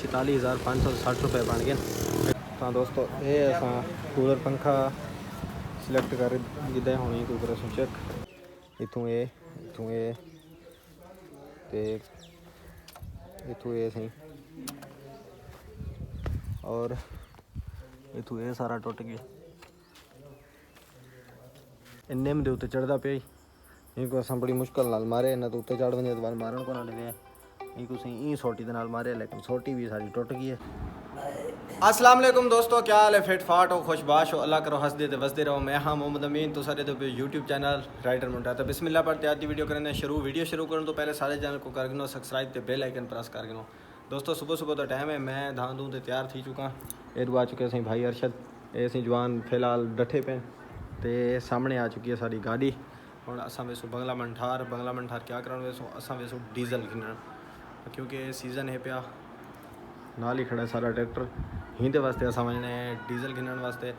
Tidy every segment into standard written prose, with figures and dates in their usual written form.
46,560 रुपए बन गए। तो दोस्तों ये असा कूलर पंखा सिलेक्ट कर गिदे होनी तू कर चेक इतों ये सही और इतों ये सारा टुट गया। इन्ने में उत्ते चढ़ता पे इनको अस बड़ी मुश्किल नाल मारे ना तो उत्ते चढ़ वजे तो मारन को ना लगे इनको सही ई सोटी दे नाल मारे लेकिन सोटी भी सारी टुट गई है। अस्सलाम वालेकुम दोस्तों, क्या हाल है? फिट फाट हो, खुशबाश हो, अल्लाह करो हंसदे ते वसदे रहो। मैं हाँ मोहम्मद अमीन तो सारे तो यूट्यूब चैनल राइडर मुंडा तो बिस्मिल्लाह पढ़ते आती वीडियो करने शुरू। वीडियो शुरू करने तो पहले सारे चैनल को कर गिनो सब्सक्राइब ते बेल आइकन प्रेस कर गिनो। दोस्तों सुबह सुबह तो टाइम है, मैं धां धूं ते तैयार थी चुका। इधर आ चुके हैं भाई अरशद, ये असी जवान फिलहाल डठे पे तो सामने आ चुकी है सारी गाड़ी। हम असा वेसू बंगला मंठार क्या करन वेसू असा वेसू डीजल गिनन क्योंकि सीज़न है पिया नाल ही खड़ा सारा ट्रैक्टर हिंदे वास्ते असा वजने डीजल गिनन वास्ते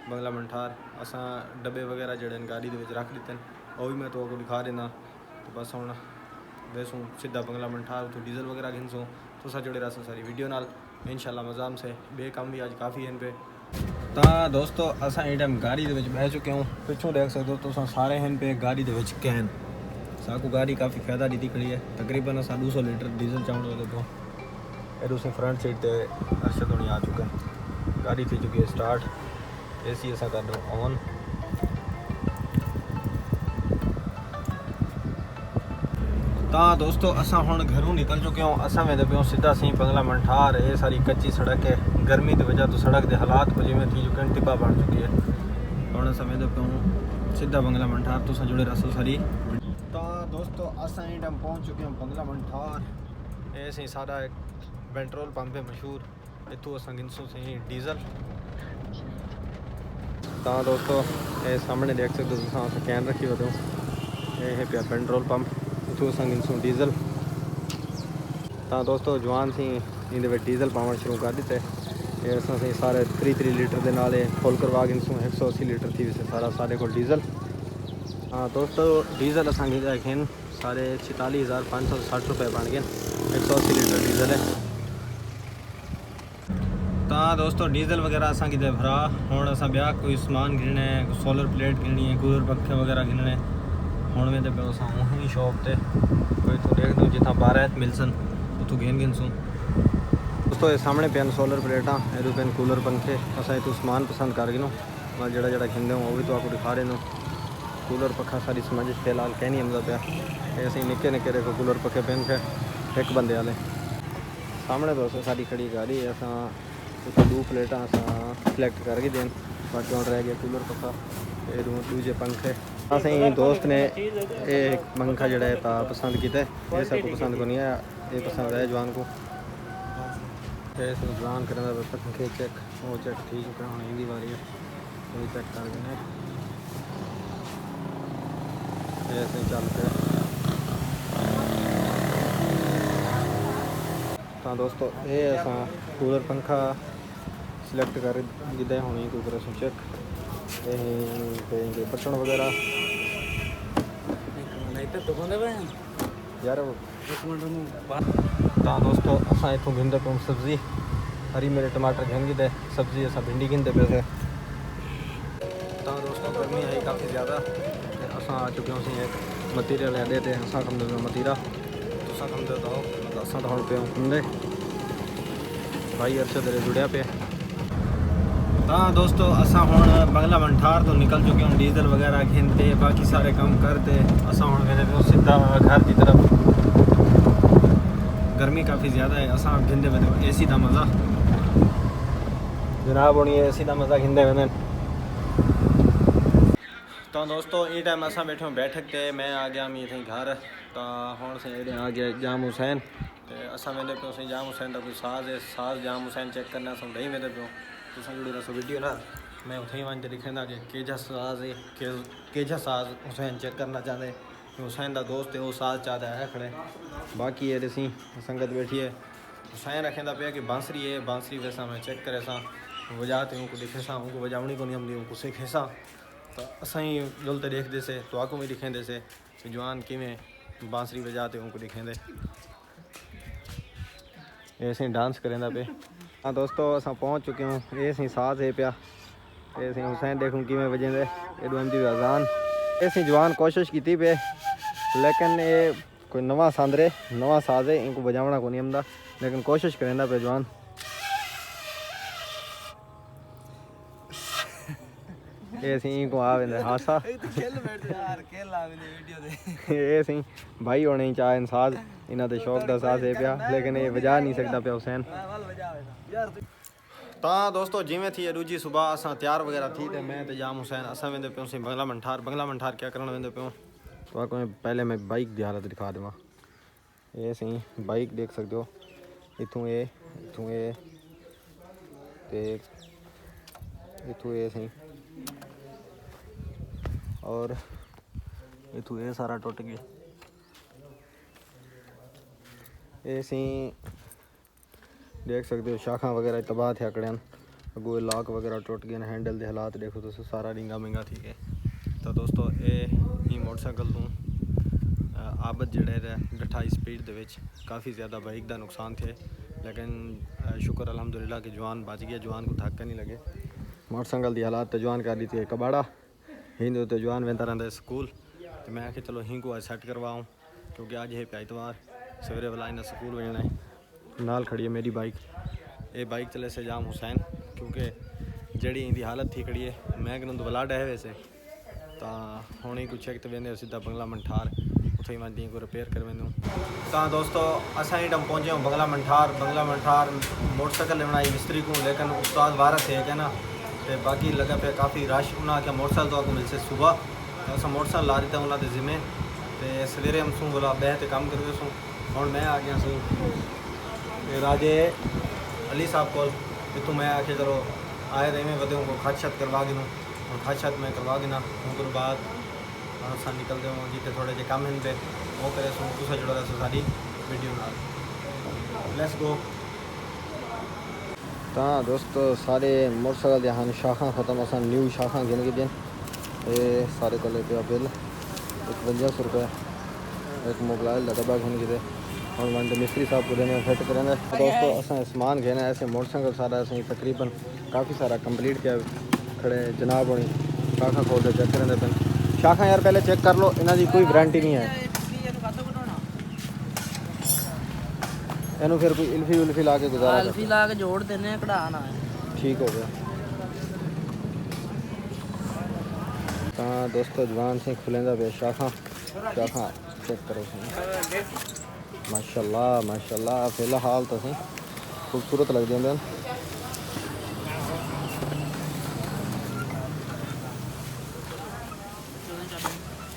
बंगला मंठार असा डब्बे वगैरह जड़े गाड़ी दे विच रख दिते वो भी मैं तो आपको दिखा देना। तो बस हम वेसू सीधा बंगला मंठार उतो डीजल वगैरह गिनसूँ तो सा जुड़े रहा सारी वीडियो नाल इंशाल्लाह मज़ाम से बे काम भी आज काफ़ी इन पे। तो दोस्तों असा ये टाइम गाड़ी दे विच बह चुके हूँ, पिछों देख सकते हो तो सारे हैं पे गाड़ी दे विच कैन साकू गाड़ी काफ़ी फायदा दी खड़ी है। तकरीबन असा 200 लीटर डीजल चावण लगे तो ये दूसरी फ्रंट सीट पे अरशद होनी आ चुका है। गाड़ी थी चुकी है स्टार्ट, एसी ऐसा कर दो ऑन। तो दोस्तों असा हुण घरों निकल चुके हो, असा वेंदे पियो सीधा सी बंगला मंठार। ये सारी कच्ची सड़क है, गर्मी की वजह तो सड़क के हालात कुछ में थी चुके हैं, टिब्बा बन चुकी है। हुण असा वेंदे पियो सीधा बंगला मंठार तो जुड़े रसो सारी। तो दोस्तों असा ये टाइम पहुँच चुके हैं बंगला मंठार। ये सी सारा एक पेट्रोल पंप है मशहूर, इतों असा गिनसू सही डीजल। तो दोस्तों ये सामने देख सकते हो कैन रखी हो, ये है पिया पेट्रोल पंप, इतों असा गिनसू डीजल। तो दोस्तों जवान सी इन डीजल पावन शुरू कर दिते। ये असा सी सारे 3 लीटर के नाल फुल करवा गिनसू 180 लीटर थी वैसे सारा सारे को डीजल। हाँ दोस्तों डीजल असा गिन सारे 46,560 रुपए बन गए, 180 लीटर डीजल है। तो दोस्तों डीजल वगैरह असा कि भरा हूँ असा ब्याह कोई समान गिनना है, सोलर प्लेट गिननी है, कूलर पंखे वगैरह गिनने हूँ में तो पे वहीं शॉप पर कोई तो देख दो जितना 12 मिलसन उतों गिनसूँ। दोस्तों ये सामने पेन सोलर प्लेटा ये पेन कूलर पंखे असा इतों समान पसंद कर गिनो मैं जड़ा गिनते हूँ वो भी तो आपको दिखा रहे हूँ। कूलर पखा सारी समझ फिलहाल कह नहीं आता पाया, ये असी निक्के निक्के देखो कूलर पखे पेन के एक बंदे वाले। सामने दोस्तों सारी खड़ी गाड़ी असा 2 प्लेटा असा सिलेक्ट करके देन बाकी और रह गया कूलर पखा ये दूजे पंखे। असें दोस्त ने एक पंखा जड़ा है पसंद किया, ये सबको पसंद को नहीं आया, ये पसंद आया जवान को। जवान करना पंखे चेक वो चेक ठीक है हम इनकी बारी है ये चेक कर देने ऐसे चल पे। तो दोस्तों ये असा कूलर पंखा सिलेक्ट कर गिदे होनी तू कर चेक ये बटन वगैरह यार। तो दोस्तों असा इतों गिनते पे सब्जी हरी मेरे टमाटर गिन गिदे सब्जी असा भिंडी गिनते पे थे। तो दोस्तों गर्मी आई काफ़ी ज़्यादा असा आ चुके हैं एक मतीरियल है देते असा कम दे मतीरा तो कम दे दो असा तो हम पे कुंडे भाई अरशद जुड़िया पे। तो दोस्तों असा हूँ बंगला मंठार तो निकल चुके हैं डीजल वगैरह गिनते बाकी सारे काम करते असा हूँ कहते सीधा घर की तरफ। गर्मी काफ़ी ज़्यादा है असा गिनते वे एसी का मज़ा जनाब होनी है, एसी का मज़ा गिनते वे। तो दोस्तों ये टाइम असा बैठे हो बैठक ते मैं आ गया मैं इतने घर। तो हूँ से आ गया जाम हुसैन तो असा वेंदे पे जाम हुसैन का कोई साज है, साज जाम हुसैन चेक करना अस नहीं वेंदे पे तो जुड़ी रसो वीडियो ना मैं उठे वन दिखेंदा कि केजा साज है केजा साज हुसैन चेक करना चाहते हुसैन का दोस्त है वो साज चाहता है खड़े। बाकी ये सी संगत बैठी है हुसैन रखेंदा पे कि बांसरी है बांसरी वैसा मैं चेक करे सा वजाते उनको दिखे सा उनको बजावनी को नहीं आती उनको सीखे सा। तो असा ही जुलते देखते से तो आको में दिखेंदे से जवान किमें बांसरी बजाते उनको दिखेंदे। ये असीं डांस करेंदा पे। हाँ दोस्तों असां पहुँच चुके हूँ। ये असीं साथ है पिया ये असीं हुसैन देखूँ किवें वजेंदे एडू अंदी अजान। ये असीं जवान कोशिश की पे लेकिन ये कोई नवा सांदरे नवा साज है इनको बजावना को नहीं आंदा लेकिन कोशिश करेंदा पे जवान। ये असीं को आवेंदे हासा ये असीं भाई होने चाहे साज इन्हां दे शौक दा साज है पिया लेकिन ये बजा नहीं सकता पिया हुसैन। ਤਾਂ ਦੋਸਤੋ ਜਿਵੇਂ थी दूजी सुबह असां तैयार वगैरह थी तो मैं तो जाम हुसैन असां वेंदे पियों सी बंगला मंठार क्या करण वेंदे पियों। तो आपको पहले मैं बाइक की हालत दिखा देवां। ये सही बाइक देख सकते हो इथों ये ते इथों ये सही और इथों ये सारा टुट गया। ये सही देख सकते हो शाखा वगैरह तबाह थे आकड़े अगो लॉक वगैरह टुट गए हैंडल के हालात देखो तो सारा रिंगा मिंगा थी गए। तो दोस्तों ये मोटरसाइकिल तो आबद जड़े डठाई स्पीड दे विच काफ़ी ज़्यादा बाइक का नुकसान थे लेकिन शुक्र अल्हम्दुलिल्लाह कि जवान बच गया। जवान को धक्का नहीं लगे। मोटरसाइकिल की हालात तो जवान कर दी थी कबाड़ा हिंद तो जवान वेंदा रहता स्कूल। तो मैं आखिर चलो हिं को आज सैट करवाऊँ क्योंकि अज है इतवार सवेरे वाला इन्हें स्कूल भेजना है। नाल खड़ी है मेरी बाइक। ये बाइक चले से जाम हुसैन क्योंकि जड़ी इनकी हालत थी खड़ी है मैं करूँ तो बला डे वैसे तो हूँ ही कुछ एक तो वेंदे सीधा बंगला मंठार उथे ही मैं दी को रिपेयर कर वेंदूँ। तो दोस्तों असा ही टम पहुँचे हूँ बंगला मंठार मोटरसाइकिल बनाई मिस्त्री को लेकिन उस्ताद वारस है क्या ना तो बाकी लगा पे काफ़ी रश उन्हें आख्या मोटरसाइकिल तो आपको मिलसे सुबह तो अस मोटरसाइकिल ला दी था उन्होंने जिम्मे तो सवेरे हम सूँ बोला बह तो काम करके सूँ हूँ मैं आ गया सूँ राजे अली साहब को इतों मैं आके चलो आए तो इवें वधे को खत छत करवा गिनूँ और खत छत मैं करवा गिना उनके बाद असा निकलते हो जितने थोड़े जे कम हैं वो करे सो तुसा जुड़ा रहा सारी वीडियो नाल लेट्स गो। तो दोस्तों सारे मोटरसाइकिल दे हन शाखा खत्म असा न्यू शाखा गिन के दिन ये सारे को पे बिल 5100 रुपये एक मोबाइल का डब्बा गिन के और मैं मिस्त्री साहब को देने फिट करेंगे। दोस्तों असा सामान घेना ऐसे मोटरसाइकिल सारा असें तकरीबन काफ़ी सारा कंप्लीट किया खड़े जनाब होनी शाखा खोल के चेक करेंगे पे शाखा यार पहले चेक कर लो इन्हों की कोई गारंटी नहीं है। इनू फिर कोई उल्फी ला के गुजारा अल्फी ला के जोड़ देने कढ़ाना है ठीक हो गया। तो दोस्तों जवान से खुलेंदा पे शाखा चेक करो माशाल्लाह फिलहाल तो सही खूबसूरत लग जाते हैं।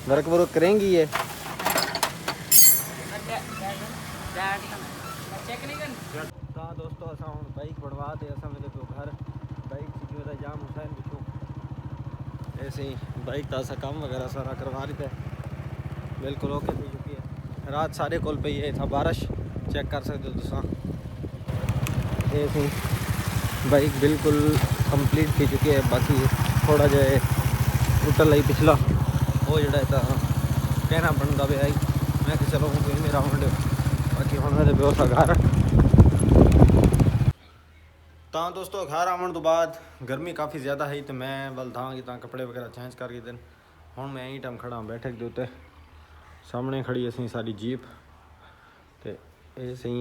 वर्क करेंगी ये तो दोस्तों असा हूँ बाइक बढ़वा दे असा मेरे को घर बाइक सीखी जाम हुसैन पिछू ऐसे ही बाइक का असा काम वगैरह सारा करवा रही है बिल्कुल ओके पी चुकी है। रात सारे कोल पई है था बारिश चेक कर सकते हो तुसा ऐसे बाइक बिल्कुल कंप्लीट थी चुकी है। बाकी थोड़ा जो है टुटल ही पिछला वो जड़ा था कहना बनता पे आई मैं कि चलो कोई मेरा होंडे बाकी हम मेरे बेहोसा घर। तो दोस्तों घर आने तो बाद गर्मी काफ़ी ज़्यादा है तो मैं वल था कि कपड़े वगैरह चेंज करके दिन हूँ मैं यही टाइम खड़ा बैठक के उत्ते सामने खड़ी असी सारी जीप तो ये सही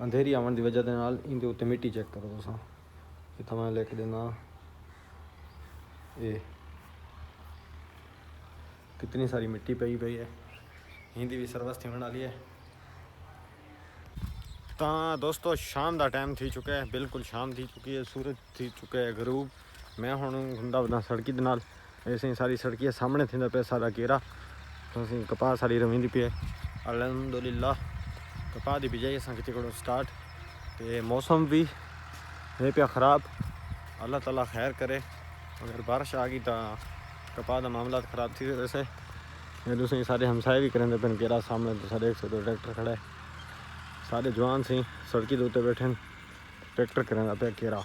अंधेरी आने की वजह के नाल इनके उत्ते मिट्टी चेक करो तुम इतना मैं लिख देना ये कितनी सारी मिट्टी पई है हिंदी भी सर्वस थी बना ली है। तो दोस्तों शाम का टाइम थी चुका है बिल्कुल शाम थी चुकी है सूरज थी चुका है गरूब मैं हूँ घूमता बदा सड़की के नाल ऐसे ही सारी सड़की सामने थी पे सारा घेरा तो असीं कपाह सारी रवींदी पे अल्हम्दुलिल्लाह कपाह की बिजाई असां किते करो स्टार्ट तो मौसम भी है पे ख़राब अल्लाह ताला खैर करे अगर बारिश आ गई तो कपाह का मामला ख़राब थी वैसे दूसरे सारे हमसाए भी करेंगे पे घेरा सामने तो सारे 102 ट्रैक्टर खड़ा है सारे जवान से सड़की के उत्ते बैठे ट्रैक्टर करेंगे पे घेरा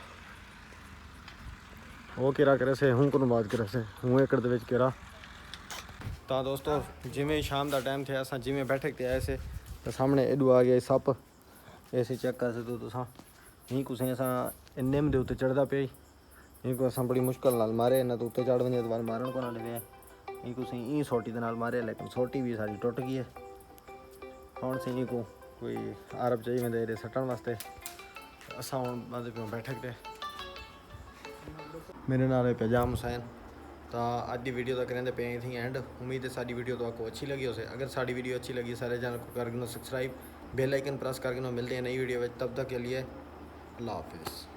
वो घेरा करे से हूँ को बात करे से हूँ एकड़ के घेरा। तो दोस्तों जिमें शाम का टाइम थे अस जिमें बैठक ते आए से तो सामने एडू आ गया सप ऐसे चेक कर सकते हो तुसां यहीं कुसें असां निम दे उत्ते चढ़दा पिया यहीं को असां बड़ी मुश्किल नाल मारे इन्हां तो उत्ते चढ़ वञे तो मारण कोन लगे यहीं कुसें ई सोटी दे नाल मारे लेकिन सोटी भी साडी टुट गई है हुण सी को कोई अरब चाहिए वेंदे इहदे सट्टण वास्ते असां हुण बंदे पियो बैठक ते मेरे नाल है पैजाम हुसैन तो अज की वीडियो तो करेंगे पे थी एंड उम्मीद है सारी वीडियो तो आपको अच्छी लगी हो अगर सारी वीडियो अच्छी लगी सारे चैनल को कर सब्सक्राइब बेल आइकन प्रेस करके मिलते हैं नई वीडियो में तब तक के लिए अल्लाह हाफिज़।